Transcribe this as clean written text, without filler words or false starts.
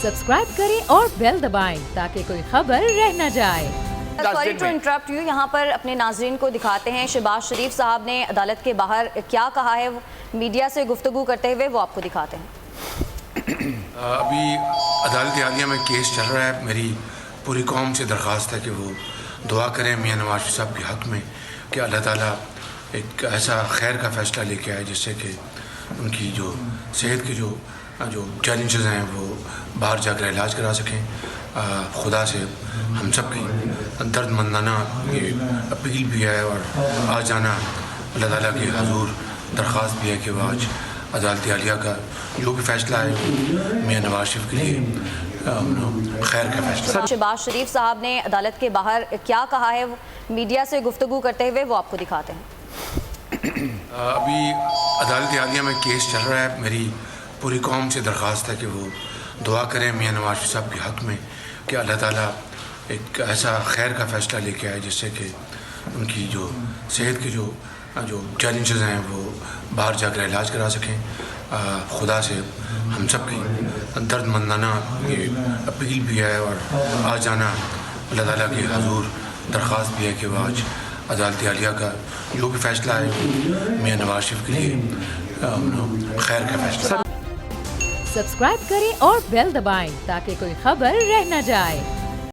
Subscribe کریں اور بیل دبائیں تاکہ کوئی خبر رہ نہ جائے۔ سوری ٹو انٹرپٹ یو، یہاں پر اپنے ناظرین کو دکھاتے ہیں شہباز شریف صاحب نے عدالت کے باہر کیا کہا ہے، میڈیا سے گفتگو کرتے ہوئے وہ آپ کو دکھاتے ہیں۔ ابھی عدالت عالیہ میں کیس چل رہا ہے، میری پوری قوم سے درخواست ہے کہ وہ دعا کریں میاں نواز شریف صاحب کے حق میں کہ اللہ تعالیٰ ایک ایسا خیر کا فیصلہ لے کے آئے جس سے کہ ان کی جو صحت کے جو چیلنجز ہیں وہ باہر جا کر علاج کرا سکیں۔ خدا سے ہم سب کی درد مندانہ یہ اپیل بھی ہے اور آج جانا اللہ تعالیٰ کے حضور درخواست بھی ہے کہ وہ آج عدالت عالیہ کا جو بھی فیصلہ ہے میاں نواز شریف کے لیے خیر کا فیصلہ۔ شہباز شریف صاحب نے عدالت کے باہر کیا کہا ہے، میڈیا سے گفتگو کرتے ہوئے وہ آپ کو دکھاتے ہیں۔ ابھی عدالت عالیہ میں کیس چل رہا ہے، میری پوری قوم سے درخواست ہے کہ وہ دعا کریں میاں نواز شریف صاحب کے حق میں کہ اللہ تعالیٰ ایک ایسا خیر کا فیصلہ لے کے آئے جس سے کہ ان کی جو صحت کے جو چیلنجز ہیں وہ باہر جا کر علاج کرا سکیں۔ خدا سے ہم سب کی درد مندانہ یہ اپیل بھی ہے اور آج جانا اللہ تعالیٰ کے حضور درخواست بھی ہے کہ وہ آج عدالت عالیہ کا جو بھی فیصلہ ہے میاں نواز شریف کے لیے خیر کا فیصلہ۔ سبسکرائب کریں اور بیل دبائیں تاکہ کوئی خبر رہ نہ جائے۔